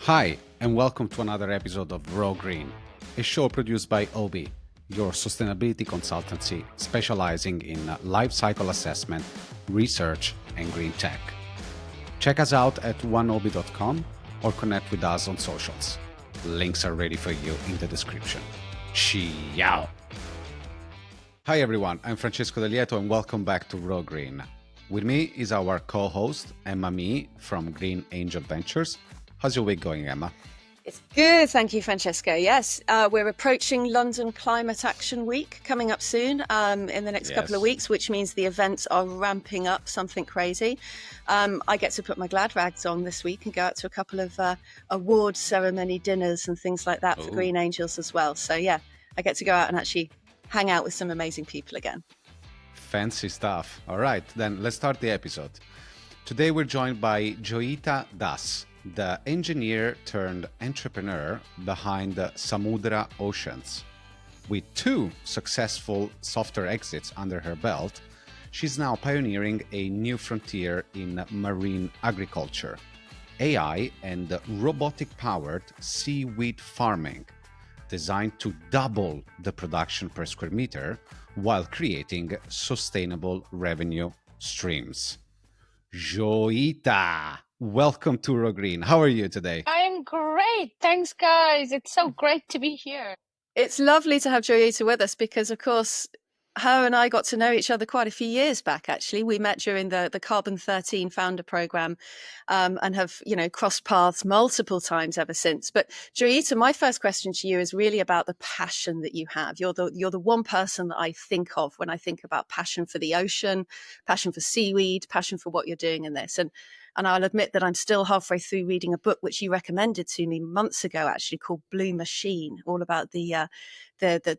Hi, and welcome to another episode of Raw Green, a show produced by OBE, your sustainability consultancy specializing in life cycle assessment, research, and green tech. Check us out at oneobe.com or connect with us on socials. Links are ready for you in the description. Ciao! Hi everyone, I'm Francesco Lieto and welcome back to Raw Green. With me is our co-host, Emma Mee from Green Angel Ventures. How's your week going, Emma? It's good, thank you, Francesco. Yes, we're approaching London Climate Action Week coming up soon in the next couple of weeks, which means the events are ramping up something crazy. I get to put my glad rags on this week and go out to a couple of award ceremony dinners and things like that for Green Angels as well. So yeah, I get to go out and actually hang out with some amazing people again. Fancy stuff. All right, then let's start the episode. Today we're joined by Joyeeta, the engineer turned entrepreneur behind Samudra Oceans. With 2 successful software exits under her belt, she's now pioneering a new frontier in marine agriculture, AI and robotic-powered seaweed farming, designed to double the production per square meter while creating sustainable revenue streams. Joyeeta, welcome to Raw Green. How are you today? I'm great. Thanks, guys. It's so great to be here. It's lovely to have Joyeeta with us because, of course, her and I got to know each other quite a few years back, actually. We met during the Carbon 13 founder program and have, crossed paths multiple times ever since. But Joyeeta, my first question to you is really about the passion that you have. You're the one person that I think of when I think about passion for the ocean, passion for seaweed, passion for what you're doing in this. And I'll admit that I'm still halfway through reading a book which you recommended to me months ago, actually, called Blue Machine, all about the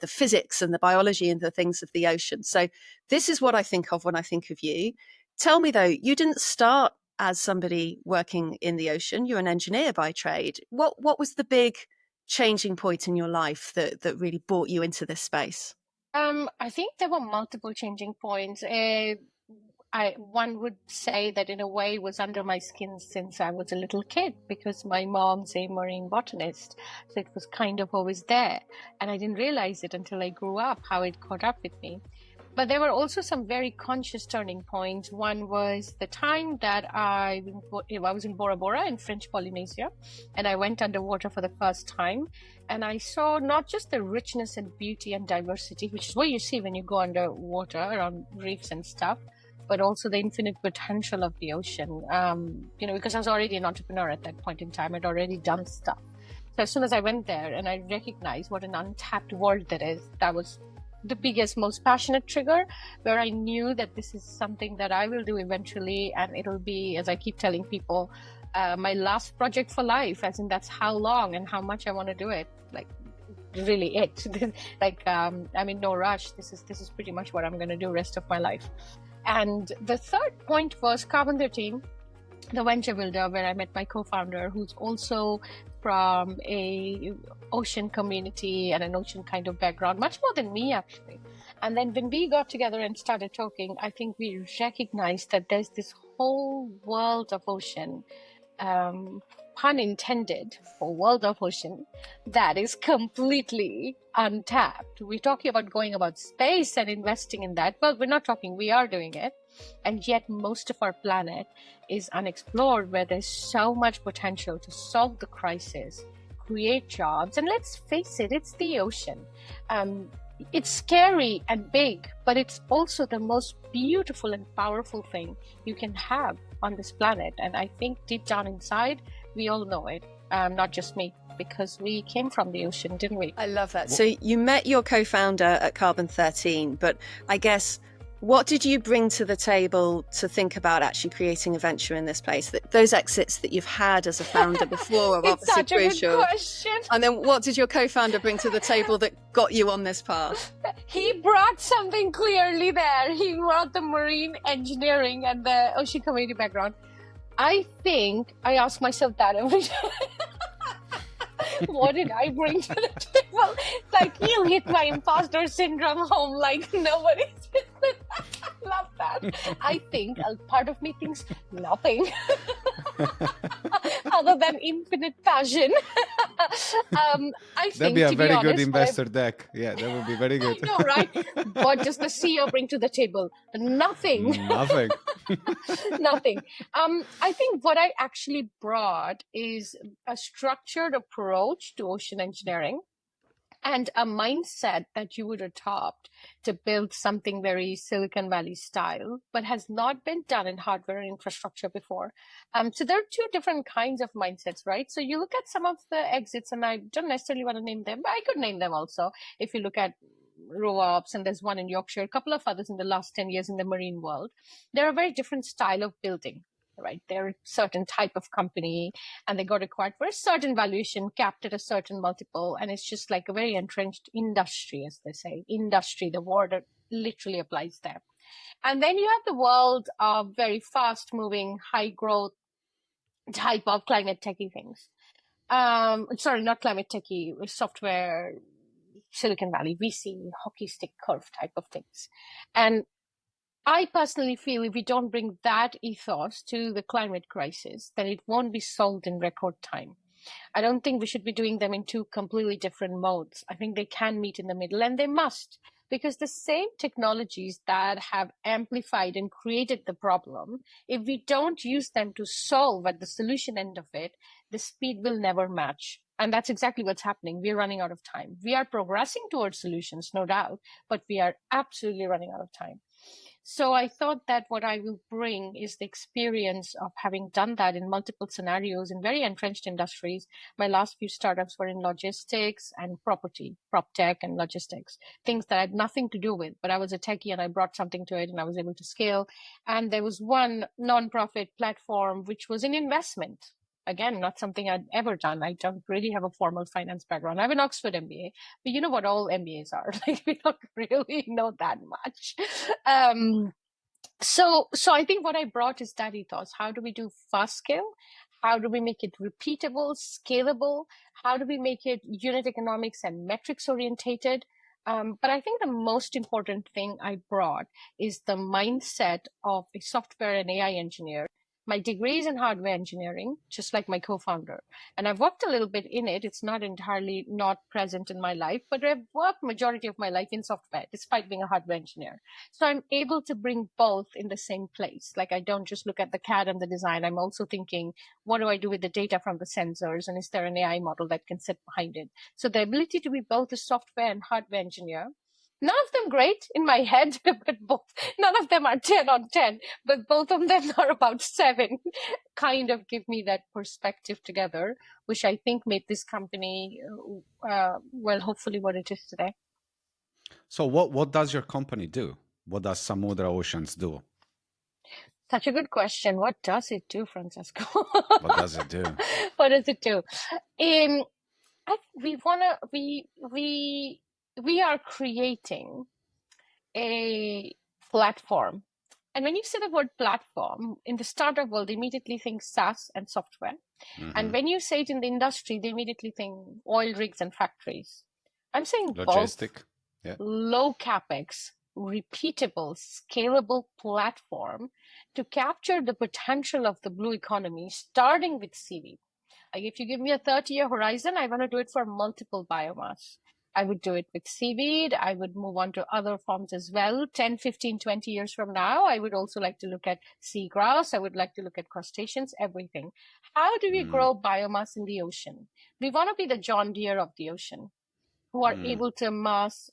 physics and the biology and the things of the ocean. So this is what I think of when I think of you. Tell me, though, you didn't start as somebody working in the ocean. You're an engineer by trade. What was the big changing point in your life that really brought you into this space? I think there were multiple changing points. One would say that in a way it was under my skin since I was a little kid because my mom's a marine botanist. So it was kind of always there. And I didn't realize it until I grew up, how it caught up with me. But there were also some very conscious turning points. One was the time that I was in Bora Bora in French Polynesia, and I went underwater for the first time. And I saw not just the richness and beauty and diversity, which is what you see when you go underwater around reefs and stuff, but also the infinite potential of the ocean. Because I was already an entrepreneur at that point in time, I'd already done stuff. So as soon as I went there and I recognized what an untapped world that is, that was the biggest, most passionate trigger, where I knew that this is something that I will do eventually, and it'll be, as I keep telling people, my last project for life, as in that's how long and how much I want to do it. Like, really it. I'm in no rush. This is pretty much what I'm going to do rest of my life. And the third point was Carbon 13, the venture builder, where I met my co-founder, who's also from a ocean community and an ocean kind of background, much more than me, actually. And then when we got together and started talking, I think we recognized that there's this whole world of ocean, pun intended, for world of ocean, that is completely untapped. We're talking about going about space and investing in that. Well, we're not talking, we are doing it. And yet most of our planet is unexplored, where there's so much potential to solve the crisis, create jobs. And let's face it, it's the ocean. It's scary and big, but it's also the most beautiful and powerful thing you can have on this planet. And I think deep down inside, we all know it, not just me, because we came from the ocean, didn't we? I love that. So you met your co-founder at Carbon 13, but I guess what did you bring to the table to think about actually creating a venture in this place? Those exits that you've had as a founder before are obviously such crucial. A good question. And then what did your co-founder bring to the table that got you on this path? He brought something clearly there. He brought the marine engineering and the ocean community background. I think I ask myself that every day. What did I bring to the table? Like, you hit my imposter syndrome home like nobody's love that. I think a part of me thinks nothing. Other than infinite passion. I That'd be think, a to be very good honest, investor deck. Yeah, that would be very I good. know, right? What does the CEO bring to the table? Nothing. Nothing. Nothing. I think what I actually brought is a structured approach to ocean engineering and a mindset that you would adopt to build something very Silicon Valley style, but has not been done in hardware and infrastructure before. So there are two different kinds of mindsets, right? So you look at some of the exits, and I don't necessarily want to name them, but I could name them also. If you look at Robotics, and there's one in Yorkshire, a couple of others in the last 10 years in the marine world, they're a very different style of building. Right, they're a certain type of company, and they got acquired for a certain valuation, capped at a certain multiple, and it's just like a very entrenched industry, as they say. Industry, the word literally applies there. And then you have the world of very fast-moving, high-growth type of climate techie things. Sorry, not climate techie, software, Silicon Valley, VC, hockey stick curve type of things. And I personally feel if we don't bring that ethos to the climate crisis, then it won't be solved in record time. I don't think we should be doing them in two completely different modes. I think they can meet in the middle, and they must, because the same technologies that have amplified and created the problem, if we don't use them to solve at the solution end of it, the speed will never match. And that's exactly what's happening. We're running out of time. We are progressing towards solutions, no doubt, but we are absolutely running out of time. So I thought that what I will bring is the experience of having done that in multiple scenarios in very entrenched industries. My last few startups were in logistics and property, prop tech and logistics, things that I had nothing to do with, but I was a techie and I brought something to it and I was able to scale. And there was one nonprofit platform, which was an investment. Again, not something I'd ever done. I don't really have a formal finance background. I have an Oxford MBA, but you know what all MBAs are. Like, we don't really know that much. So I think what I brought is that ethos. How do we do fast scale? How do we make it repeatable, scalable? How do we make it unit economics and metrics orientated? But I think the most important thing I brought is the mindset of a software and AI engineer. My degree is in hardware engineering, just like my co-founder. And I've worked a little bit in it. It's not entirely not present in my life, but I've worked majority of my life in software, despite being a hardware engineer. So I'm able to bring both in the same place. Like, I don't just look at the CAD and the design. I'm also thinking, what do I do with the data from the sensors? And is there an AI model that can sit behind it? So the ability to be both a software and hardware engineer, none of them great in my head, but both, none of them are 10 on 10, but both of them are about 7, kind of give me that perspective together, which I think made this company, well, hopefully what it is today. So what does your company do? What does Samudra Oceans do? Such a good question. What does it do, Francesco? What does it do? What does it do? I think we are creating a platform. And when you say the word platform, in the startup world, they immediately think SaaS and software. Mm-hmm. And when you say it in the industry, they immediately think oil rigs and factories. I'm saying logistic, both. Yeah. Low capex, repeatable, scalable platform to capture the potential of the blue economy, starting with seaweed. Like, if you give me a 30-year horizon, I want to do it for multiple biomass. I would do it with seaweed. I would move on to other forms as well. 10, 15, 20 years from now, I would also like to look at seagrass. I would like to look at crustaceans, everything. How do we grow biomass in the ocean? We want to be the John Deere of the ocean, who are able to mass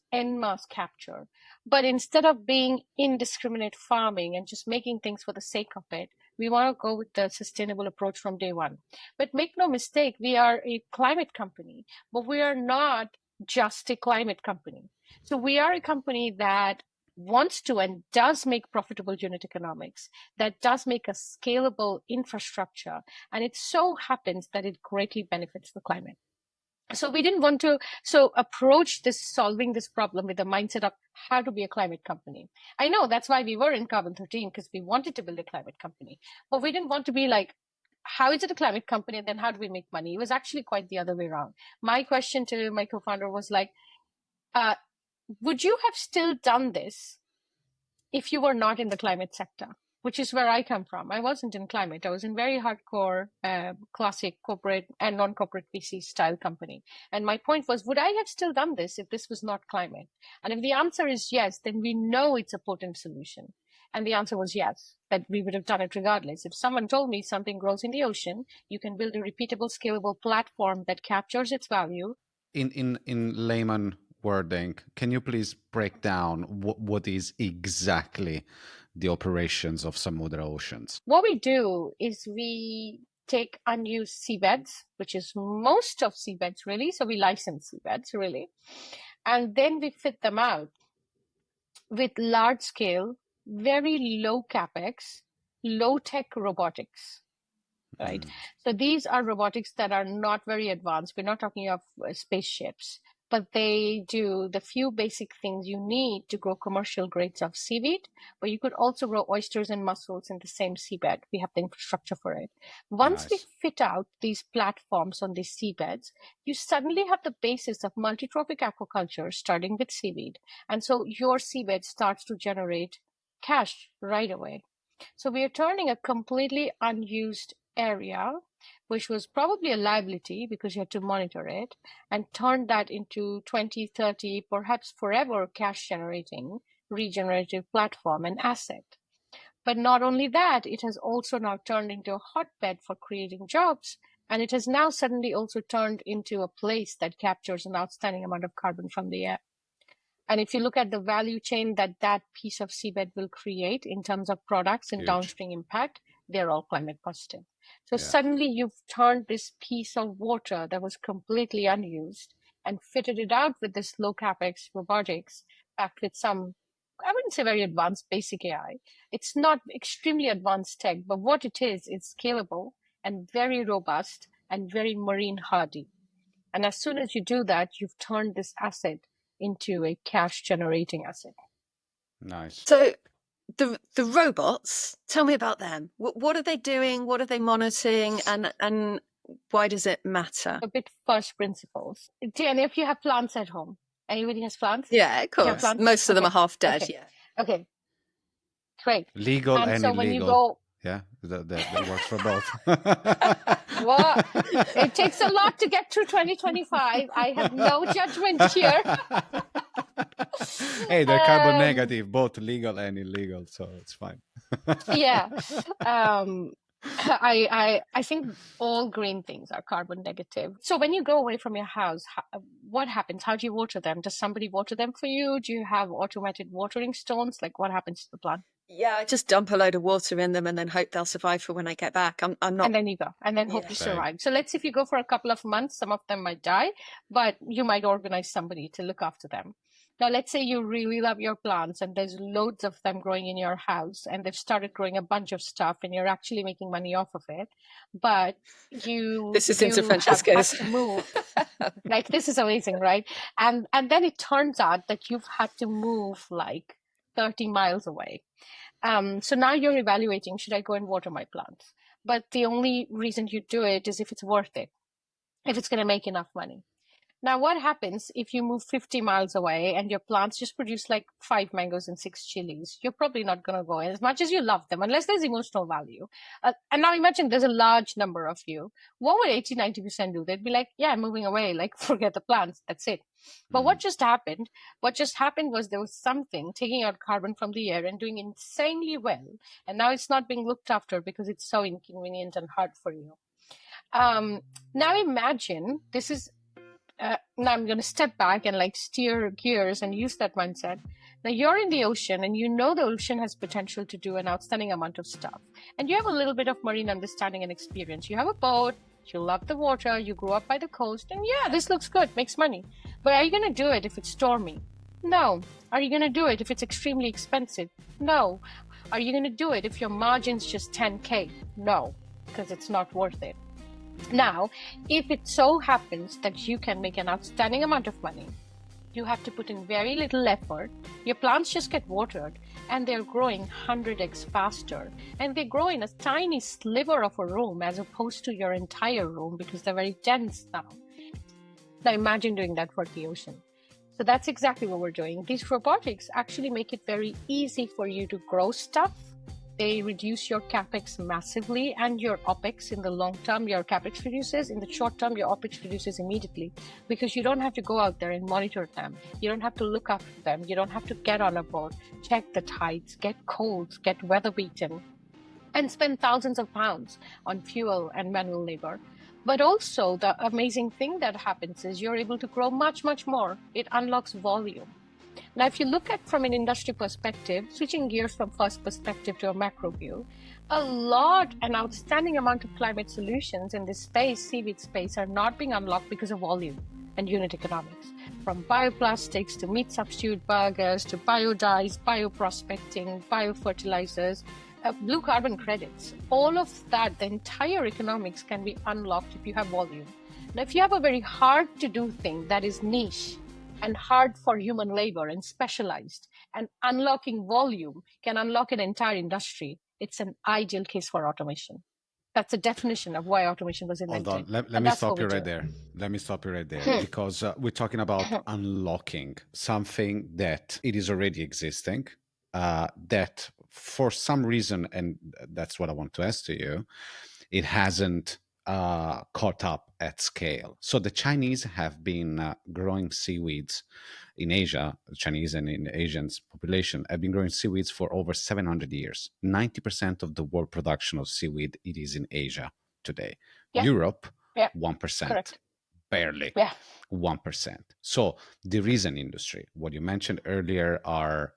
capture. But instead of being indiscriminate farming and just making things for the sake of it, we want to go with the sustainable approach from day one. But make no mistake, we are a climate company, but we are not just a climate company. So we are a company that wants to and does make profitable unit economics, that does make a scalable infrastructure. And it so happens that it greatly benefits the climate. So we didn't want to approach this, solving this problem with the mindset of how to be a climate company. I know that's why we were in Carbon 13, because we wanted to build a climate company, but we didn't want to be like, how is it a climate company and then how do we make money? It was actually quite the other way around. My question to my co-founder was like, would you have still done this if you were not in the climate sector? which is where I come from. I wasn't in climate. I was in very hardcore, classic corporate and non-corporate VC style company. And my point was, would I have still done this if this was not climate? And if the answer is yes, then we know it's a potent solution. And the answer was yes, that we would have done it regardless. If someone told me something grows in the ocean, you can build a repeatable, scalable platform that captures its value. In layman wording, can you please break down what is exactly the operations of Samudra Oceans? What we do is we take unused seabeds, which is most of seabeds really. So we license seabeds really. And then we fit them out with large scale, very low capex, low tech robotics. Right. So these are robotics that are not very advanced. We're not talking of spaceships, but they do the few basic things you need to grow commercial grades of seaweed, but you could also grow oysters and mussels in the same seabed. We have the infrastructure for it. Once we fit out these platforms on these seabeds, you suddenly have the basis of multi-trophic aquaculture starting with seaweed. And so your seabed starts to generate cash right away. So we are turning a completely unused area, which was probably a liability because you had to monitor it, and turn that into 20, 30, perhaps forever cash generating, regenerative platform and asset. But not only that, it has also now turned into a hotbed for creating jobs. And it has now suddenly also turned into a place that captures an outstanding amount of carbon from the air. And if you look at the value chain that that piece of seabed will create in terms of products and downstream impact, they're all climate positive. So suddenly you've turned this piece of water that was completely unused and fitted it out with this low capex robotics, backed with some, I wouldn't say very advanced basic AI. It's not extremely advanced tech, but what it is, it's scalable and very robust and very marine hardy. And as soon as you do that, you've turned this asset into a cash generating asset. Nice. So the robots, tell me about them. What are they doing? What are they monitoring? And why does it matter? A bit first principles. And if you have plants at home, anybody has plants? Yeah, of course. Most of them are half dead. Okay. Yeah. Okay. Great. Legal and so illegal. When you go, yeah, that works for both. Well, it takes a lot to get through 2025. I have no judgment here. Hey, they're carbon negative, both legal and illegal, so it's fine. Yeah. I think all green things are carbon negative. So when you go away from your house, what happens? How do you water them? Does somebody water them for you? Do you have automated watering stones? Like what happens to the plant? Yeah, I just dump a load of water in them and then hope they'll survive for when I get back. I'm not. And then you go, and then hope you survive. So let's say if you go for a couple of months, some of them might die, but you might organize somebody to look after them. Now, let's say you really love your plants and there's loads of them growing in your house and they've started growing a bunch of stuff and you're actually making money off of it. But this is into Francesco's. have had to move. Like, this is amazing, right? And then it turns out that you've had to move like 30 miles away. So now you're evaluating, should I go and water my plants? But the only reason you do it is if it's worth it, if it's going to make enough money. Now, what happens if you move 50 miles away and your plants just produce like 5 mangoes and 6 chilies? You're probably not going to go as much as you love them, unless there's emotional value. And now imagine there's a large number of you. What would 80, 90% do? They'd be like, yeah, I'm moving away. Like, forget the plants. That's it. But what just happened? What just happened was there was something taking out carbon from the air and doing insanely well. And now it's not being looked after because it's so inconvenient and hard for you. Now imagine this is, now I'm going to step back and like steer gears and use that mindset. Now you're in the ocean and you know the ocean has potential to do an outstanding amount of stuff. And you have a little bit of marine understanding and experience. You have a boat, you love the water, you grew up by the coast, and yeah, this looks good, makes money. But are you going to do it if it's stormy? No. Are you going to do it if it's extremely expensive? No. Are you going to do it if your margin's just 10K? No, because it's not worth it. Now, if it so happens that you can make an outstanding amount of money, you have to put in very little effort. Your plants just get watered and they're growing 100x faster. And they grow in a tiny sliver of a room as opposed to your entire room because they're very dense now. Now imagine doing that for the ocean. So that's exactly what we're doing. These robotics actually make it very easy for you to grow stuff They reduce your capex massively and your opex. In the long term, your capex reduces. In the short term, your opex reduces immediately, because you don't have to go out there and monitor them. You don't have to look after them. You don't have to get on a boat, check the tides, get colds, get weather beaten, and spend thousands of pounds on fuel and manual labor. But also, the amazing thing that happens is you're able to grow much, much more. It unlocks volume. Now, if you look at from an industry perspective, switching gears from first perspective to a macro view, an outstanding amount of climate solutions in this space, seaweed space, are not being unlocked because of volume and unit economics. From bioplastics to meat substitute burgers to biodyes, bioprospecting, biofertilizers, blue carbon credits, all of that, the entire economics can be unlocked if you have volume. Now, if you have a very hard to do thing that is niche and hard for human labor and specialized, and unlocking volume can unlock an entire industry, it's an ideal case for automation. That's the definition of why automation was invented. Hold on. Let me stop you right there. Let me stop you right there, because we're talking about unlocking something that it is already existing, that for some reason, and that's what I want to ask to you, it hasn't caught up at scale. So the Chinese have been growing seaweeds in Asia. The Chinese and in Asians population have been growing seaweeds for over 700 years. 90% of the world production of seaweed, it is in Asia today. Yeah. Europe, Yeah. 1%. Correct. Barely. Yeah. 1%. So there is an industry. What you mentioned earlier are,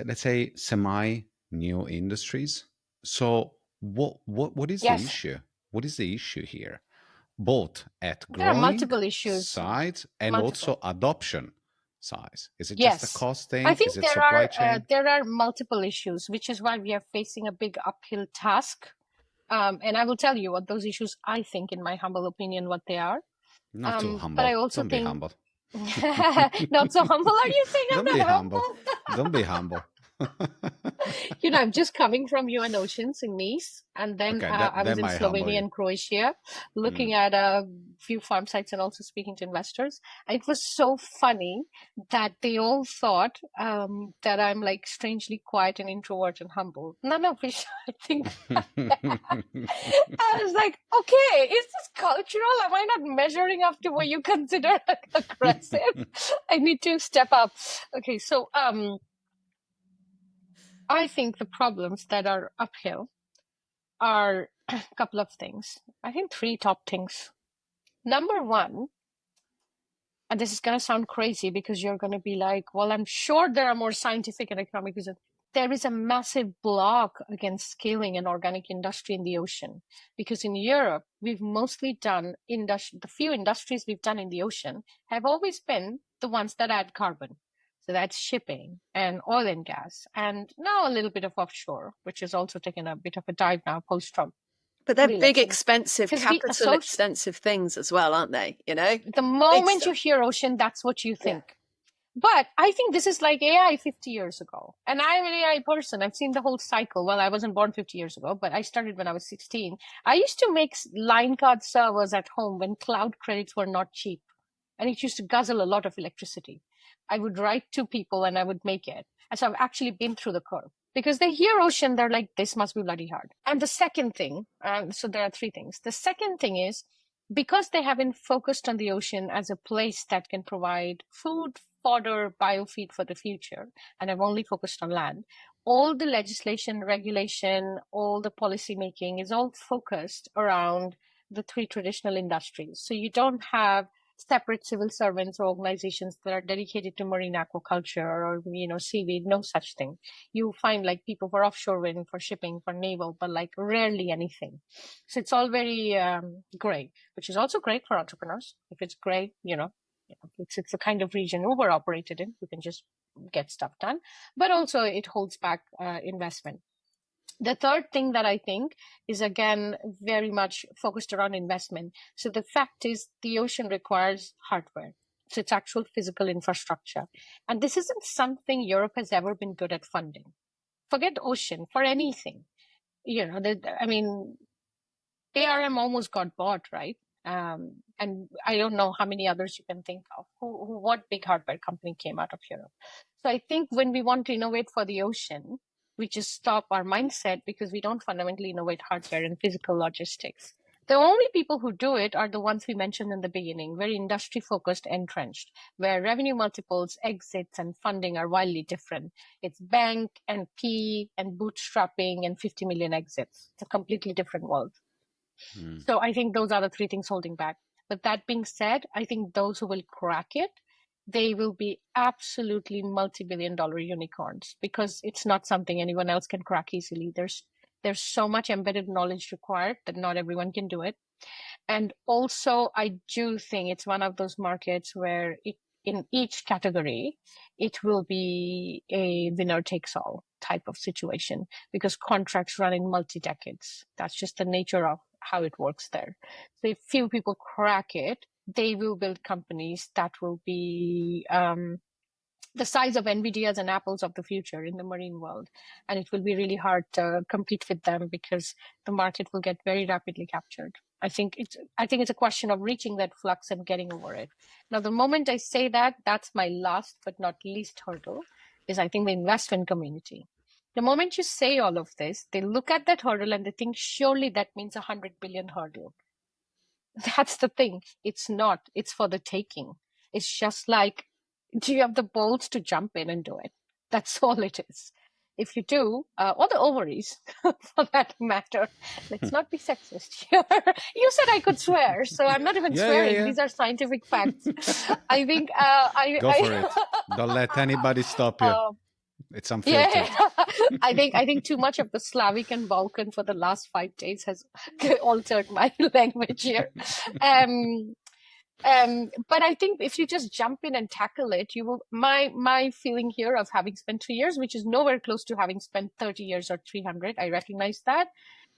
let's say, semi-new industries. So what is the Yes. issue? What is the issue here? Both at There are growing multiple issues. sides and also adoption size. Is it just a cost thing? I think Is it supply chain? there are multiple issues, which is why we are facing a big uphill task. And I will tell you what those issues, I think, in my humble opinion, what they are. Not too humble. But I also Don't think be humble. not so humble. Are you saying I'm Don't be not humble. humble? Don't be humble. I'm just coming from UN Oceans in Nice, and then I was in Slovenia and Croatia, looking at a few farm sites and also speaking to investors. It was so funny that they all thought that I'm like strangely quiet and introvert and humble. None of which I think. I was like, okay, is this cultural? Am I not measuring up to what you consider aggressive? I need to step up. Okay, so I think the problems that are uphill are a couple of things. I think three top things. Number one, and this is going to sound crazy because you're going to be like, well, I'm sure there are more scientific and economic reasons. There is a massive block against scaling an organic industry in the ocean, because in Europe, we've mostly done the few industries we've done in the ocean have always been the ones that add carbon. So that's shipping and oil and gas, and now a little bit of offshore, which has also taken a bit of a dive now post-Trump. But they're big, expensive, capital-extensive things as well, aren't they? The moment you hear ocean, that's what you think. Yeah. But I think this is like AI 50 years ago. And I'm an AI person. I've seen the whole cycle. Well, I wasn't born 50 years ago, but I started when I was 16. I used to make line card servers at home when cloud credits were not cheap. And it used to guzzle a lot of electricity. I would write to people and I would make it. And so I've actually been through the curve. Because they hear ocean, they're like, this must be bloody hard. And the second thing, so there are three things. The second thing is, because they haven't focused on the ocean as a place that can provide food, fodder, biofeed for the future, and have only focused on land, all the legislation, regulation, all the policy making is all focused around the three traditional industries. So you don't have separate civil servants or organizations that are dedicated to marine aquaculture or, seaweed, no such thing. You find like people for offshore wind, for shipping, for naval, but like rarely anything. So it's all very gray, which is also great for entrepreneurs. If it's gray, it's the kind of region Uber operated in. You can just get stuff done, but also it holds back investment. The third thing that I think is, again, very much focused around investment. So the fact is the ocean requires hardware. So it's actual physical infrastructure. And this isn't something Europe has ever been good at funding. Forget ocean, for anything. ARM almost got bought, right? And I don't know how many others you can think of. What big hardware company came out of Europe? So I think when we want to innovate for the ocean, we just stop our mindset because we don't fundamentally innovate hardware and physical logistics. The only people who do it are the ones we mentioned in the beginning, very industry focused, entrenched, where revenue multiples, exits, and funding are wildly different. It's bank and P and bootstrapping and 50 million exits. It's a completely different world. So I think those are the three things holding back. But that being said, I think those who will crack it, they will be absolutely multi-billion-dollar unicorns, because it's not something anyone else can crack easily. There's so much embedded knowledge required that not everyone can do it. And also, I do think it's one of those markets where in each category, it will be a winner takes all type of situation, because contracts run in multi-decades. That's just the nature of how it works there. So if few people crack it, they will build companies that will be the size of NVIDIAs and Apples of the future in the marine world. And it will be really hard to compete with them because the market will get very rapidly captured. I think it's a question of reaching that flux and getting over it. Now, the moment I say that, that's my last but not least hurdle, is I think the investment community. The moment you say all of this, they look at that hurdle and they think, surely that means 100 billion hurdle. That's the thing. It's not. It's for the taking. It's just like, do you have the balls to jump in and do it? That's all it is. If you do, or the ovaries, for that matter, let's not be sexist here. You said I could swear, so I'm not even swearing. Yeah. These are scientific facts. I think Go for it. Don't let anybody stop you. It's unfiltered. Yeah, I think too much of the Slavic and Balkan for the last 5 days has altered my language here. But I think if you just jump in and tackle it, you will. My feeling here of having spent 3 years, which is nowhere close to having spent 30 years or 300, I recognize that.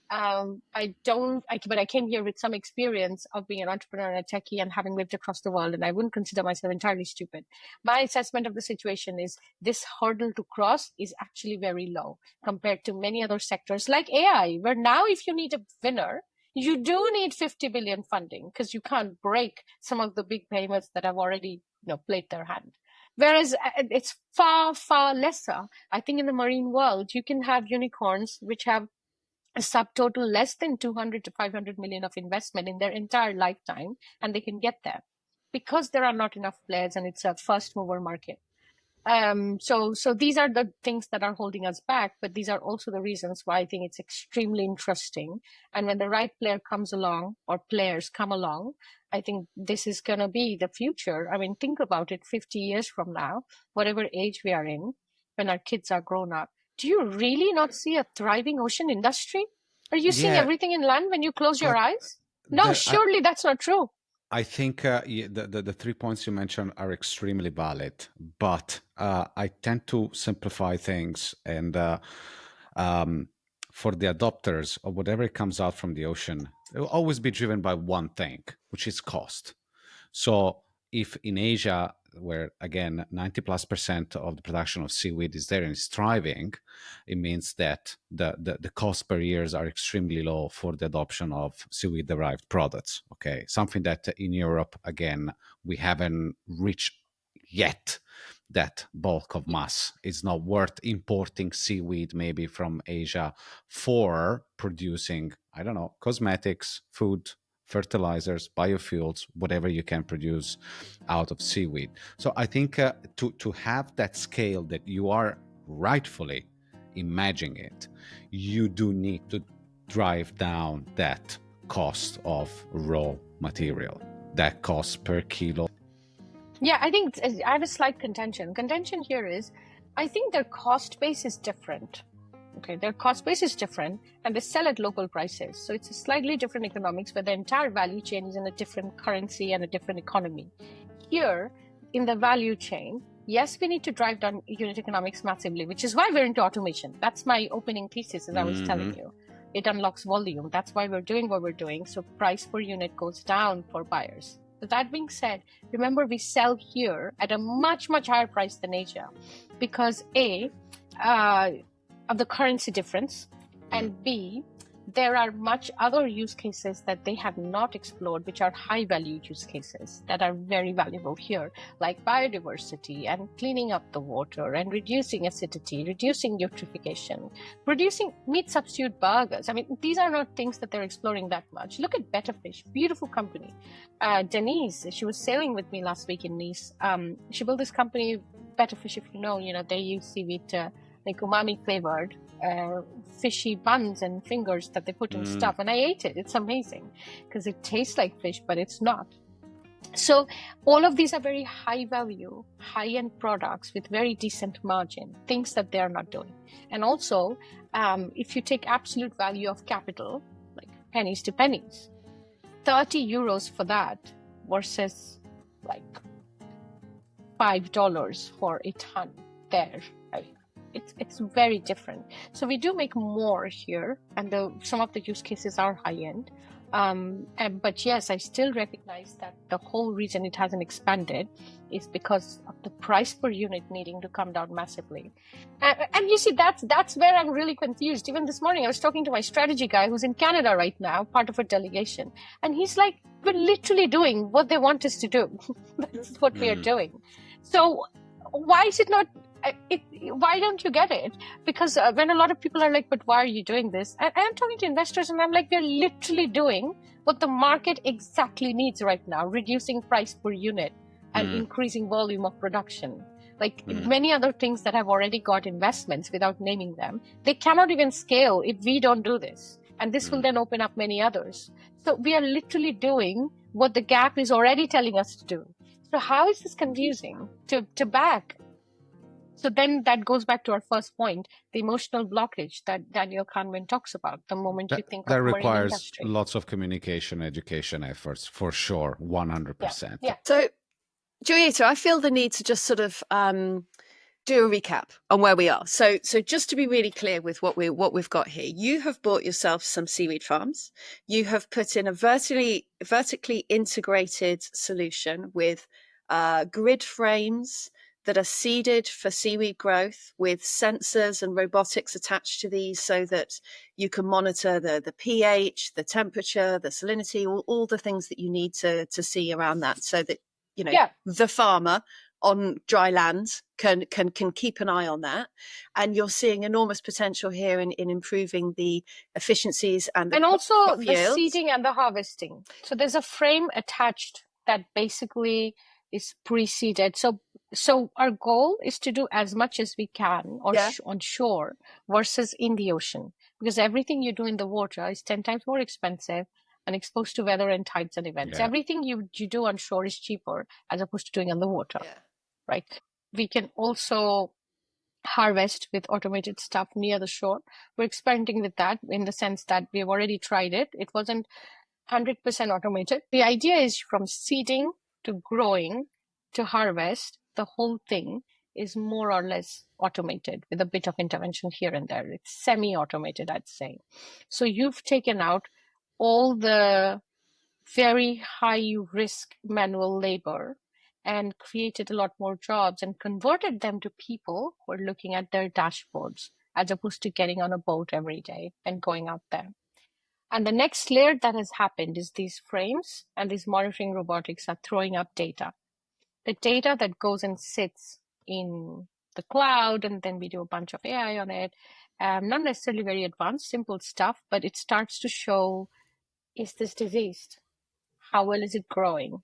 But I came here with some experience of being an entrepreneur and a techie and having lived across the world, and I wouldn't consider myself entirely stupid. My assessment of the situation is this hurdle to cross is actually very low compared to many other sectors like AI, where now if you need a winner, you do need 50 billion funding because you can't break some of the big payments that have already played their hand. Whereas it's far, far lesser. I think in the marine world, you can have unicorns which have a subtotal less than 200 to 500 million of investment in their entire lifetime, and they can get there because there are not enough players and it's a first mover market. So these are the things that are holding us back, but these are also the reasons why I think it's extremely interesting. And when the right player comes along, or players come along, I think this is going to be the future. I mean, think about it, 50 years from now, whatever age we are in, when our kids are grown up, do you really not see a thriving ocean industry? Are you seeing everything in land when you close your eyes? No, surely that's not true. I think the 3 points you mentioned are extremely valid, but I tend to simplify things. And for the adopters of whatever comes out from the ocean, it will always be driven by one thing, which is cost. So if in Asia, where again 90+% of the production of seaweed is there and is thriving, it means that the cost per years are extremely low for the adoption of seaweed derived products. Okay, something that in Europe, again, we haven't reached yet. That bulk of mass is not worth importing seaweed maybe from Asia for producing, I don't know, cosmetics, food, fertilizers, biofuels, whatever you can produce out of seaweed. So I think to have that scale that you are rightfully imagining it, you do need to drive down that cost of raw material, that cost per kilo. Yeah, I think I have a slight contention. Contention here is, I think their cost base is different. Okay, their cost base is different and they sell at local prices. So it's a slightly different economics where the entire value chain is in a different currency and a different economy. Here, in the value chain, yes, we need to drive down unit economics massively, which is why we're into automation. That's my opening thesis, as I was telling you. It unlocks volume. That's why we're doing what we're doing. So price per unit goes down for buyers. But that being said, remember we sell here at a much, much higher price than Asia because A, of the currency difference, and B, there are much other use cases that they have not explored, which are high value use cases that are very valuable here, like biodiversity and cleaning up the water and reducing acidity, reducing eutrophication, producing meat substitute burgers. I mean, these are not things that they're exploring that much. Look at Better Fish, beautiful company. Denise, she was sailing with me last week in Nice. She built this company, Better Fish, if you know, they use seaweed, like umami flavored fishy buns and fingers that they put in stuff, and I ate it. It's amazing because it tastes like fish, but it's not. So all of these are very high value, high-end products with very decent margin, things that they are not doing. And also, if you take absolute value of capital, like pennies to pennies, 30 euros for that versus like $5 for a ton there. It's very different. So we do make more here, and some of the use cases are high end. But yes, I still recognize that the whole reason it hasn't expanded is because of the price per unit needing to come down massively. And you see, that's where I'm really confused. Even this morning, I was talking to my strategy guy who's in Canada right now, part of a delegation, and he's like, we're literally doing what they want us to do. That's what we are doing. So why is it not? Why don't you get it? Because when a lot of people are like, but why are you doing this? And I'm talking to investors and I'm like, we're literally doing what the market exactly needs right now, reducing price per unit and increasing volume of production. Like many other things that have already got investments without naming them, they cannot even scale if we don't do this. And this will then open up many others. So we are literally doing what the gap is already telling us to do. So how is this confusing to back? So then that goes back to our first point, the emotional blockage that Daniel Kahneman talks about, the moment you think of that marine requires industry. lots of communication, education efforts, for sure, 100%. Yeah. So, Joyeeta, I feel the need to just sort of do a recap on where we are. So just to be really clear with what we've got here, you have bought yourself some seaweed farms. You have put in a vertically integrated solution with grid frames that are seeded for seaweed growth, with sensors and robotics attached to these, so that you can monitor the pH, the temperature, the salinity, all the things that you need to see around that, so that the farmer on dry land can keep an eye on that. And you're seeing enormous potential here in improving the efficiencies and also the seeding and the harvesting. So there's a frame attached that basically is pre-seeded. So our goal is to do as much as we can on shore versus in the ocean, because everything you do in the water is 10 times more expensive and exposed to weather and tides and events. Everything you do on shore is cheaper as opposed to doing on the water, right? We can also harvest with automated stuff near the shore. We're experimenting with that in the sense that we've already tried it. It wasn't 100% automated. The idea is from seeding to growing to harvest, the whole thing is more or less automated with a bit of intervention here and there. It's semi-automated, I'd say. So you've taken out all the very high risk manual labor and created a lot more jobs and converted them to people who are looking at their dashboards as opposed to getting on a boat every day and going out there. And the next layer that has happened is these frames and these monitoring robotics are throwing up data. The data that goes and sits in the cloud, and then we do a bunch of AI on it. Not necessarily very advanced, simple stuff, but it starts to show, is this diseased? How well is it growing?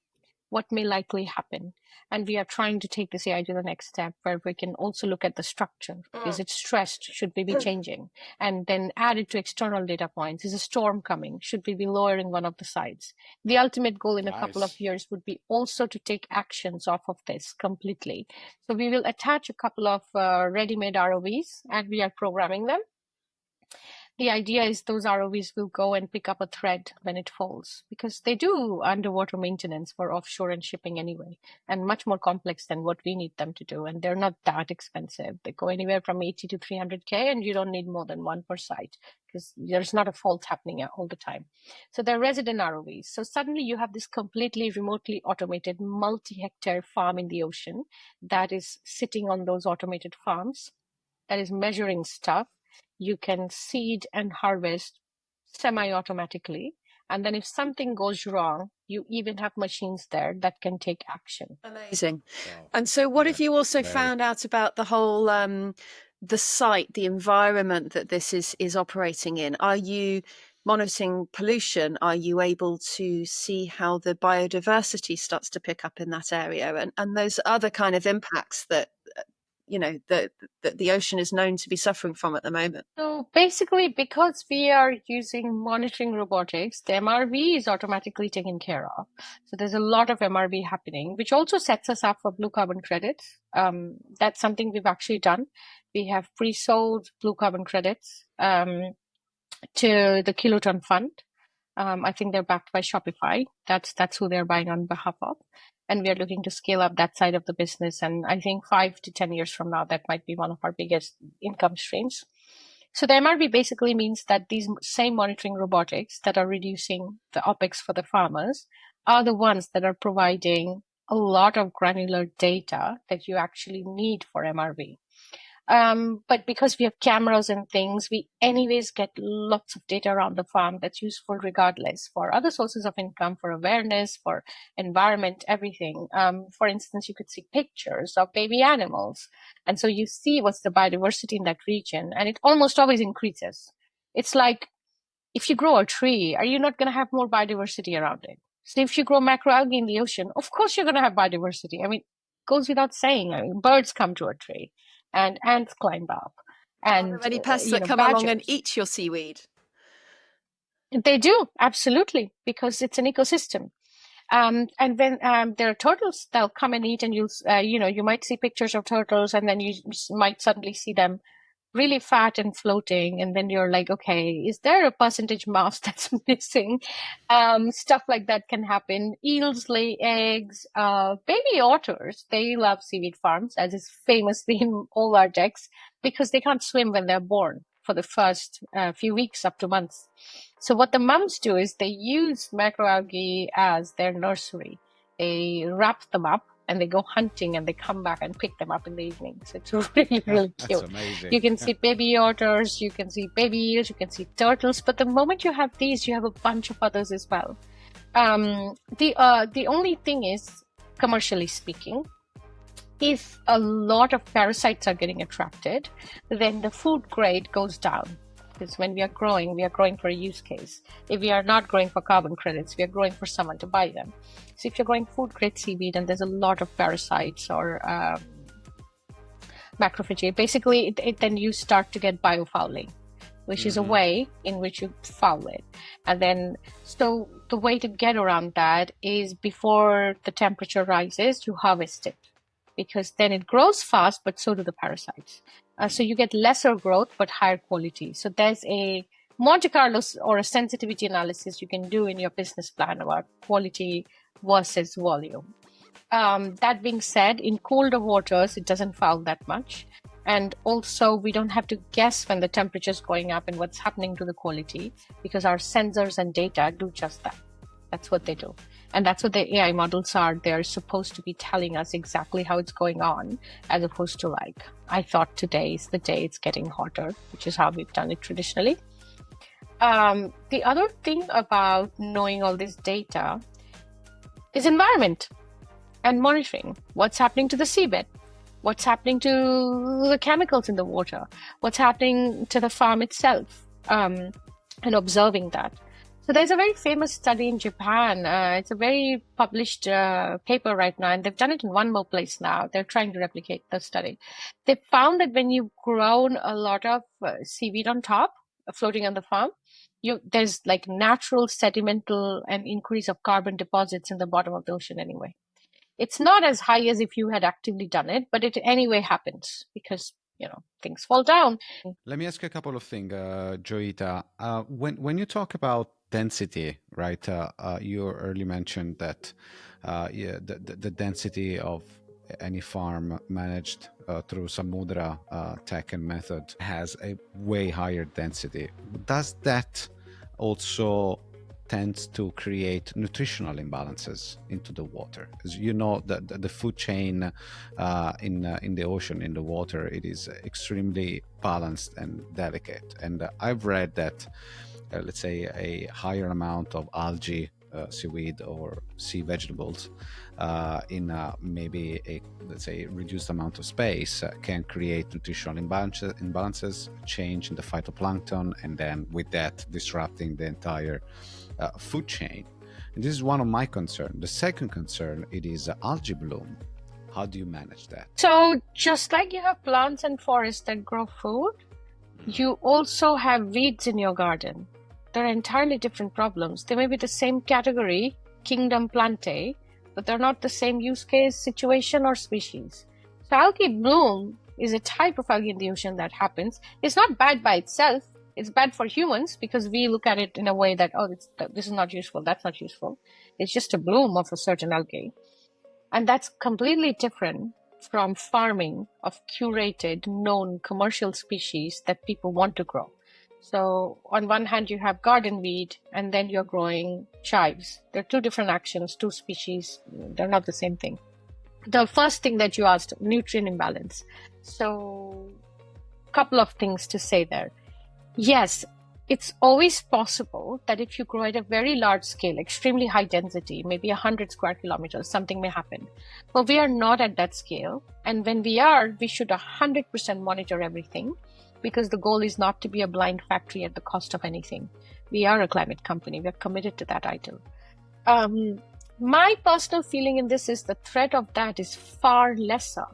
What may likely happen? And we are trying to take this AI to the next step where we can also look at the structure. Is it stressed? Should we be changing? And then add it to external data points. Is a storm coming? Should we be lowering one of the sides? The ultimate goal in a couple of years would be also to take actions off of this completely. So we will attach a couple of ready-made ROVs and we are programming them. The idea is those ROVs will go and pick up a thread when it falls, because they do underwater maintenance for offshore and shipping anyway, and much more complex than what we need them to do. And they're not that expensive. They go anywhere from 80 to 300K, and you don't need more than one per site because there's not a fault happening all the time. So they're resident ROVs. So suddenly you have this completely remotely automated multi-hectare farm in the ocean that is sitting on those automated farms, that is measuring stuff. You can seed and harvest semi-automatically. And then if something goes wrong, you even have machines there that can take action. Amazing. Wow. And so what have you also Very. found out about the whole the site, the environment that this is operating in? Are you monitoring pollution? Are you able to see how the biodiversity starts to pick up in that area and those other kind of impacts that that the ocean is known to be suffering from at the moment? So basically, because we are using monitoring robotics, the MRV is automatically taken care of. So there's a lot of MRV happening, which also sets us up for blue carbon credits. That's something we've actually done. We have pre-sold blue carbon credits to the Kiloton Fund. I think they're backed by Shopify. That's who they're buying on behalf of. And we are looking to scale up that side of the business. And I think 5 to 10 years from now, that might be one of our biggest income streams. So the MRB basically means that these same monitoring robotics that are reducing the OPEX for the farmers are the ones that are providing a lot of granular data that you actually need for MRB. But because we have cameras and things, we anyways get lots of data around the farm that's useful regardless for other sources of income, for awareness, for environment, everything. For instance, you could see pictures of baby animals. And so you see what's the biodiversity in that region, and it almost always increases. It's like if you grow a tree, are you not going to have more biodiversity around it? So if you grow macroalgae in the ocean, of course you're going to have biodiversity. I mean, it goes without saying. I mean, birds come to a tree and ants climb up. And are there any pests that come along and eat your seaweed? They do, absolutely, because it's an ecosystem. And when there are turtles, they'll come and eat, and you might see pictures of turtles, and then you might suddenly see them really fat and floating, and then you're like, okay, is there a percentage mass that's missing? Stuff like that can happen. Eels lay eggs. Baby otters, they love seaweed farms, as is famously in all our decks, because they can't swim when they're born for the first few weeks up to months. So what the mums do is they use macroalgae as their nursery. They wrap them up and they go hunting and they come back and pick them up in the evening. So it's really, really cute. That's amazing. You can see baby otters, you can see baby eels, you can see turtles. But the moment you have these, you have a bunch of others as well. The only thing is, commercially speaking, if a lot of parasites are getting attracted, then the food grade goes down. Because when we are growing for a use case. If we are not growing for carbon credits, we are growing for someone to buy them. So if you're growing food grade seaweed and there's a lot of parasites or macrophagy, basically then you start to get biofouling, which is a way in which you foul it. And then, so the way to get around that is before the temperature rises, you harvest it. Because then it grows fast, but so do the parasites. So you get lesser growth, but higher quality. So there's a Monte Carlo or a sensitivity analysis you can do in your business plan about quality versus volume. That being said, in colder waters, it doesn't foul that much. And also, we don't have to guess when the temperature is going up and what's happening to the quality, because our sensors and data do just that. That's what they do. And that's what the AI models are. They're supposed to be telling us exactly how it's going on, as opposed to like, I thought today is the day it's getting hotter, which is how we've done it traditionally. The other thing about knowing all this data is environment and monitoring. What's happening to the seabed? What's happening to the chemicals in the water? What's happening to the farm itself? And observing that. So there's a very famous study in Japan. It's a very published paper right now, and they've done it in one more place now. They're trying to replicate the study. They found that when you've grown a lot of seaweed on top, floating on the farm, there's like natural sedimental and increase of carbon deposits in the bottom of the ocean anyway. It's not as high as if you had actively done it, but it anyway happens because things fall down. Let me ask you a couple of things, Joyeeta. When you talk about density, right? You earlier mentioned that the density of any farm managed through Samudra tech and method has a way higher density. Does that also tend to create nutritional imbalances into the water? As you know, the food chain in the ocean, in the water, it is extremely balanced and delicate. And I've read that let's say, a higher amount of algae, seaweed, or sea vegetables in maybe a, let's say, reduced amount of space can create nutritional imbalances, change in the phytoplankton, and then with that disrupting the entire food chain. And this is one of my concerns. The second concern, it is algae bloom. How do you manage that? So just like you have plants and forests that grow food, you also have weeds in your garden. They're entirely different problems. They may be the same category, kingdom plantae, but they're not the same use case, situation, or species. So algae bloom is a type of algae in the ocean that happens. It's not bad by itself. It's bad for humans because we look at it in a way that, oh, this is not useful, that's not useful. It's just a bloom of a certain algae. And that's completely different from farming of curated, known commercial species that people want to grow. So on one hand, you have garden weed, and then you're growing chives. They're two different actions, two species. They're not the same thing. The first thing that you asked, nutrient imbalance. So a couple of things to say there. Yes, it's always possible that if you grow at a very large scale, extremely high density, maybe 100 square kilometers, something may happen. But we are not at that scale. And when we are, we should 100% monitor everything, because the goal is not to be a blind factory at the cost of anything. We are a climate company. We're committed to that ideal. My personal feeling in this is the threat of that is far lesser,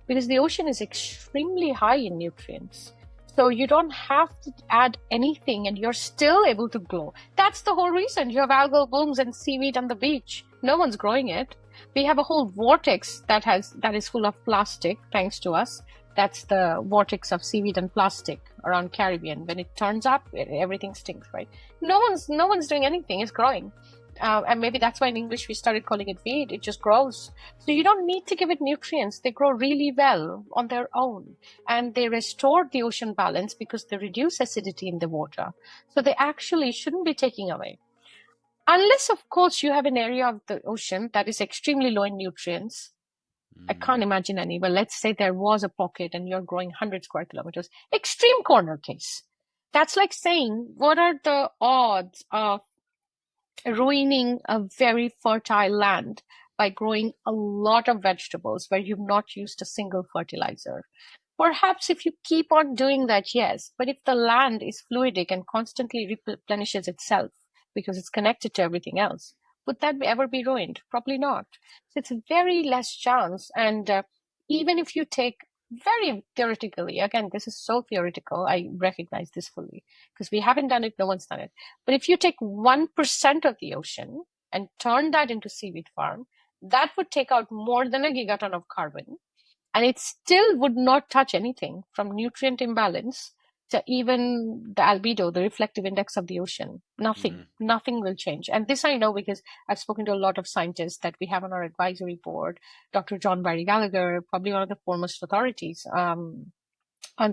because the ocean is extremely high in nutrients. So you don't have to add anything and you're still able to grow. That's the whole reason you have algal blooms and seaweed on the beach. No one's growing it. We have a whole vortex that is full of plastic, thanks to us. That's the vortex of seaweed and plastic around Caribbean. When it turns up, everything stinks, right? No one's doing anything. It's growing. And maybe that's why in English we started calling it weed. It just grows. So you don't need to give it nutrients. They grow really well on their own. And they restore the ocean balance because they reduce acidity in the water. So they actually shouldn't be taken away. Unless, of course, you have an area of the ocean that is extremely low in nutrients. I can't imagine any, but let's say there was a pocket and you're growing 100 square kilometers. Extreme corner case. That's like saying, what are the odds of ruining a very fertile land by growing a lot of vegetables where you've not used a single fertilizer? Perhaps if you keep on doing that, yes. But if the land is fluidic and constantly replenishes itself because it's connected to everything else, would that ever be ruined? Probably not. So it's a very less chance. And even if you take very theoretically, again, this is so theoretical, I recognize this fully, because we haven't done it, no one's done it. But if you take 1% of the ocean and turn that into seaweed farm, that would take out more than a gigaton of carbon. And it still would not touch anything from nutrient imbalance to even the albedo, the reflective index of the ocean. Nothing will change. And this I know because I've spoken to a lot of scientists that we have on our advisory board. Dr. John Barry Gallagher, probably one of the foremost authorities on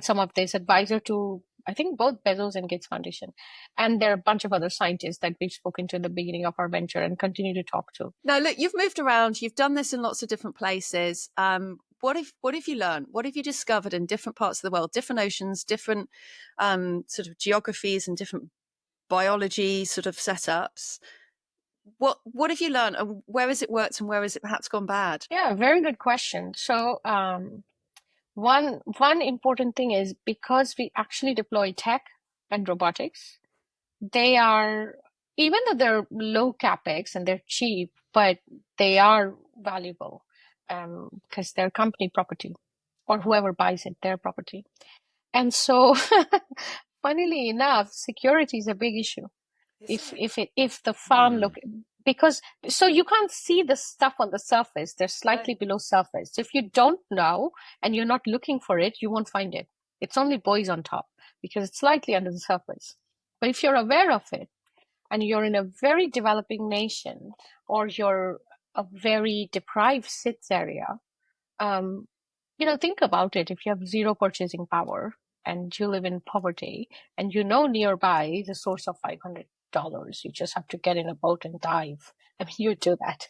some of this, advisor to, I think, both Bezos and Gates Foundation. And there are a bunch of other scientists that we've spoken to in the beginning of our venture and continue to talk to. Now, look, you've moved around. You've done this in lots of different places. What have you learned? What have you discovered in different parts of the world, different oceans, different sort of geographies and different biology sort of setups? What have you learned, and where has it worked and where has it perhaps gone bad? Yeah, very good question. So one important thing is, because we actually deploy tech and robotics, they are, even though they're low capex and they're cheap, but they are valuable because they're company property, or whoever buys it, their property. And so, funnily enough, security is a big issue. If the farm because so you can't see the stuff on the surface, they're slightly below surface. So if you don't know and you're not looking for it, you won't find it. It's only buoys on top because it's slightly under the surface. But if you're aware of it and you're in a very developing nation, or you're a very deprived SIDS area, think about it. If you have zero purchasing power and you live in poverty and you know nearby is a source of $500, you just have to get in a boat and dive. I mean, you do that.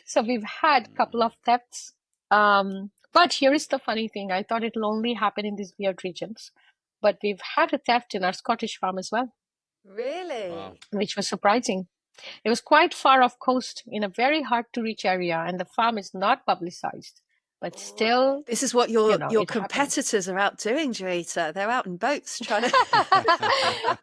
So we've had a couple of thefts. But here is the funny thing. I thought it'll only happen in these weird regions. but we've had a theft in our Scottish farm as well, Really? Wow. which was surprising. It was quite far off coast in a very hard to reach area, and the farm is not publicized. But still, This is what you your know, your it happened. competitors are out doing, Joyeeta. They're out in boats trying to.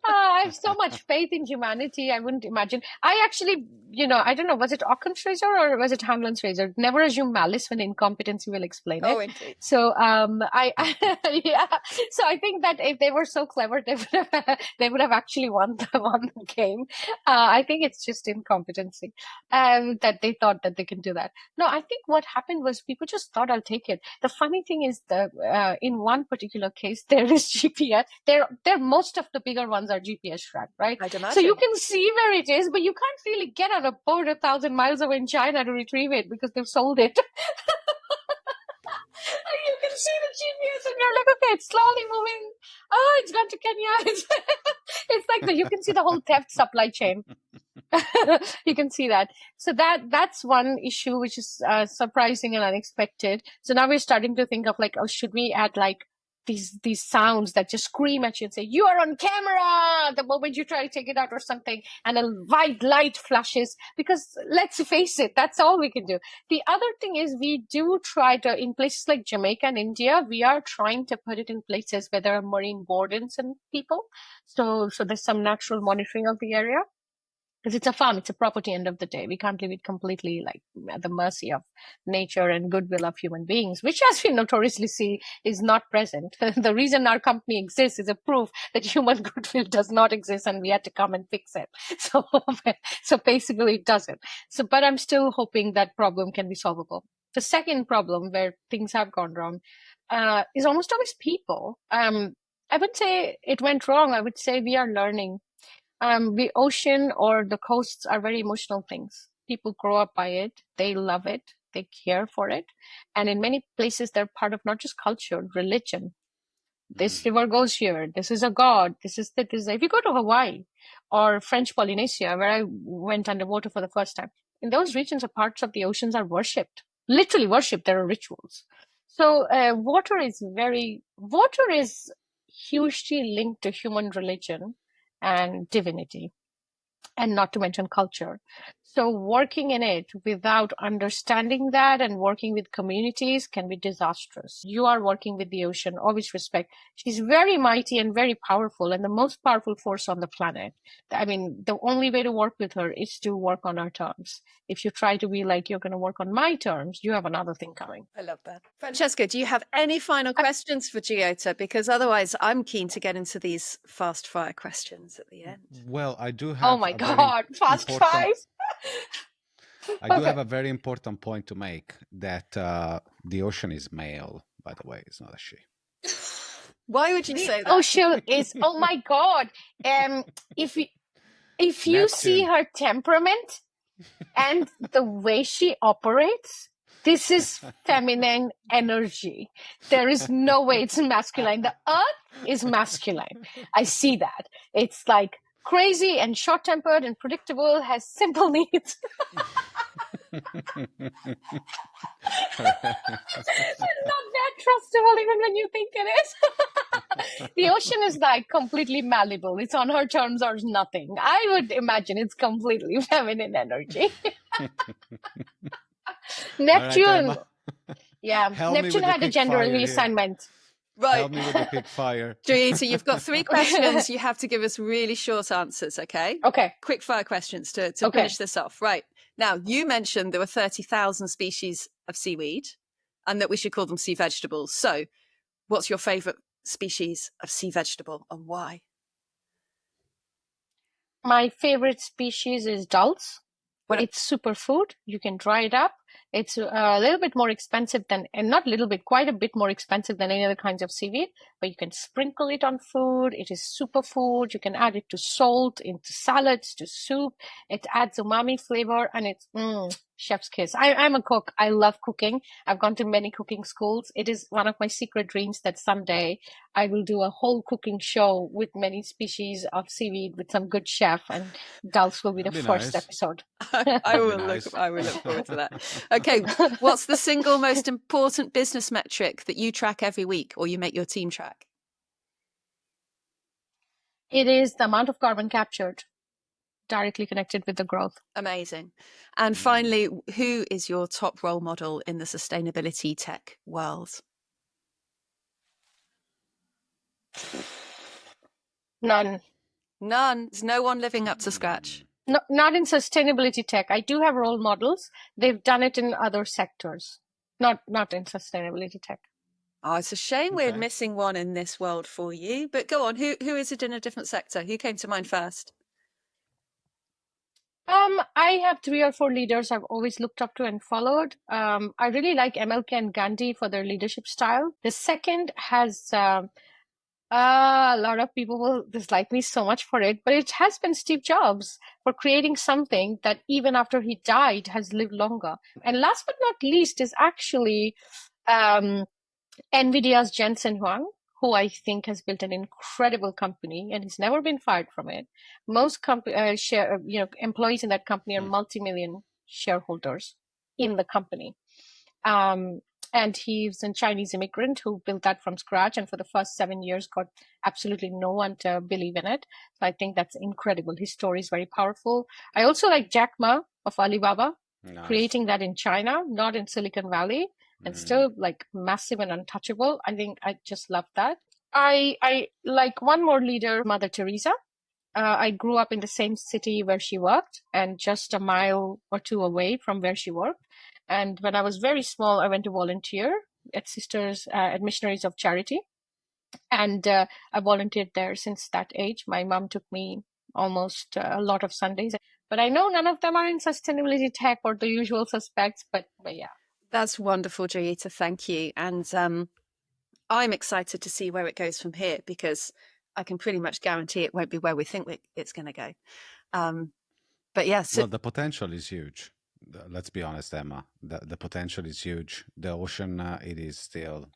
I have so much faith in humanity. I wouldn't imagine. I actually, I don't know, was it Occam's razor or was it Hamlin's razor? Never assume malice when incompetency will explain it. Oh, indeed. So, yeah. So I think that if they were so clever, they would have actually won the game. I think it's just incompetency, that they thought that they can do that. No, I think what happened was people just thought, I'll take it. The funny thing is in one particular case, there is GPS. There, most of the bigger ones are GPS tracked, right? I'd imagine. So you can see where it is, but you can't really get on a boat 1,000 miles away in China to retrieve it because they've sold it. And you can see the GPS and you're like, okay, it's slowly moving. Oh, it's gone to Kenya. It's like you can see the whole theft supply chain. You can see that. So that's one issue which is surprising and unexpected. So now we're starting to think of like, oh, should we add like these sounds that just scream at you and say, you are on camera the moment you try to take it out or something, and a white light flashes, because let's face it, that's all we can do. The other thing is we do try to, in places like Jamaica and India, we are trying to put it in places where there are marine wardens and people. So there's some natural monitoring of the area. Because it's a farm, it's a property end of the day. We can't leave it completely like at the mercy of nature and goodwill of human beings, which, as we notoriously see, is not present. The reason our company exists is a proof that human goodwill does not exist, and we had to come and fix it. So basically it doesn't. But I'm still hoping that problem can be solvable. The second problem where things have gone wrong is almost always people. I would say it went wrong. I would say we are learning. The ocean or the coasts are very emotional things. People grow up by it. They love it. They care for it. And in many places, they're part of not just culture, religion. This river goes here. This is a god. This is. If you go to Hawaii or French Polynesia, where I went underwater for the first time, in those regions, parts of the oceans are worshipped, literally worshipped. There are rituals. So water is hugely linked to human religion and divinity, and not to mention culture. So working in it without understanding that and working with communities can be disastrous. You are working with the ocean, always respect. She's very mighty and very powerful, and the most powerful force on the planet. I mean, the only way to work with her is to work on our terms. If you try to be like, you're going to work on my terms, you have another thing coming. I love that. Francesco, do you have any final questions for Joyeeta? Because otherwise I'm keen to get into these fast fire questions at the end. Well, I do have. Oh my God, fast five. I do have a very important point to make, that the ocean is male, by the way. It's not a she. Why would you say that? Ocean is, oh my God. If you see her temperament and the way she operates, this is feminine energy. There is no way it's masculine. The earth is masculine. I see that. It's like crazy and short-tempered and predictable, has simple needs. Not that trustable even when you think it is. The ocean is like completely malleable. It's on her terms or nothing. I would imagine it's completely feminine energy. Neptune. Right, yeah, Neptune had a gender reassignment. Right. Help me with the quick fire. Joyeeta, you've got 3 questions. You have to give us really short answers, okay? Okay. Quick fire questions to finish this off. Right. Now, you mentioned there were 30,000 species of seaweed and that we should call them sea vegetables. So what's your favourite species of sea vegetable and why? My favourite species is dulse. But it's superfood. You can dry it up. It's a little bit more expensive than, and not a little bit, quite a bit more expensive than any other kinds of seaweed. But you can sprinkle it on food. It is superfood. You can add it to salt, into salads, to soup. It adds umami flavor, and it's chef's kiss. I'm a cook. I love cooking. I've gone to many cooking schools. It is one of my secret dreams that someday I will do a whole cooking show with many species of seaweed with some good chef, and dulse will be the first episode. I will look forward to that. Okay, what's the single most important business metric that you track every week or you make your team track? It is the amount of carbon captured directly connected with the growth. Amazing. And finally, who is your top role model in the sustainability tech world? None. There's no one living up to scratch. No, not in sustainability tech. I do have role models. They've done it in other sectors, not in sustainability tech. Oh, it's a shame we're missing one in this world for you. But go on, who is it in a different sector? Who came to mind first? I have 3 or 4 leaders I've always looked up to and followed. I really like MLK and Gandhi for their leadership style. The second has a lot of people will dislike me so much for it, but it has been Steve Jobs for creating something that even after he died has lived longer. And last but not least is actually NVIDIA's Jensen Huang, who I think has built an incredible company and he's never been fired from it. Most employees in that company are multi-million shareholders in the company. And he's a Chinese immigrant who built that from scratch, and for the first 7 years got absolutely no one to believe in it. So I think that's incredible. His story is very powerful. I also like Jack Ma of Alibaba, creating that in China, not in Silicon Valley, and still like massive and untouchable. I think I just love that. I like one more leader, Mother Teresa. I grew up in the same city where she worked and just a mile or 2 away from where she worked. And when I was very small, I went to volunteer at Sisters, at Missionaries of Charity. And I volunteered there since that age. My mom took me almost a lot of Sundays. But I know none of them are in sustainability tech or the usual suspects, but yeah. That's wonderful, Joyeeta. Thank you. And I'm excited to see where it goes from here, because I can pretty much guarantee it won't be where we think it's going to go. But yes. Well, the potential is huge. Let's be honest, Emma. The potential is huge. The ocean, it is still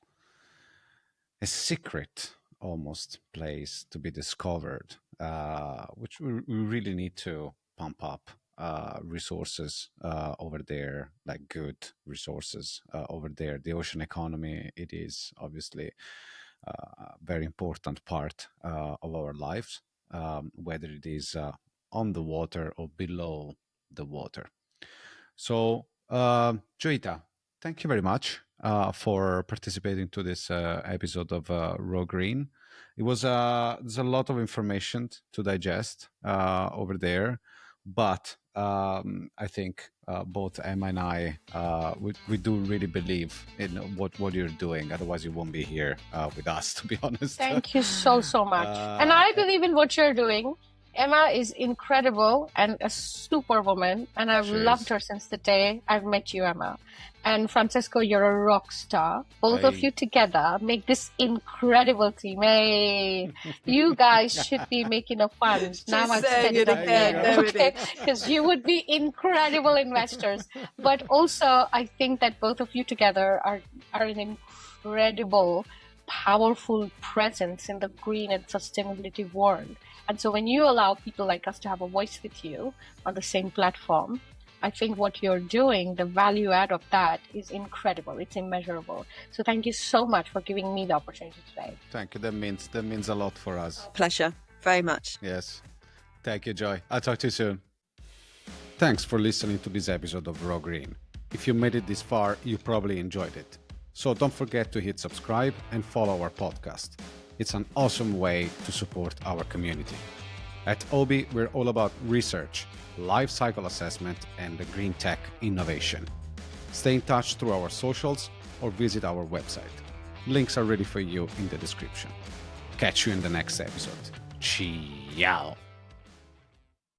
a secret, almost, place to be discovered, which we really need to pump up resources over there, like good resources over there. The ocean economy, it is obviously a very important part of our lives, whether it is on the water or below the water. So, Joyeeta, thank you very much for participating to this episode of Raw Green. It was there's a lot of information to digest over there, but I think both Emma and I we do really believe in what you're doing. Otherwise, you won't be here with us, to be honest. Thank you so much. And I believe in what you're doing. Emma is incredible and a superwoman, and I've loved her since the day I've met you, Emma. And Francesco, you're a rock star. Both of you together make this incredible team. Hey, you guys should be making a fund. Now I'm saying it again, because you would be incredible investors. But also, I think that both of you together are an incredible, powerful presence in the green and sustainability world. And so when you allow people like us to have a voice with you on the same platform, I think what you're doing, the value add of that is incredible. It's immeasurable. So thank you so much for giving me the opportunity today. Thank you. That means a lot for us. Pleasure. Very much. Yes. Thank you, Joy. I'll talk to you soon. Thanks for listening to this episode of Raw Green. If you made it this far, you probably enjoyed it. So don't forget to hit subscribe and follow our podcast. It's an awesome way to support our community. At OBE, we're all about research, life cycle assessment, and the green tech innovation. Stay in touch through our socials or visit our website. Links are ready for you in the description. Catch you in the next episode. Ciao!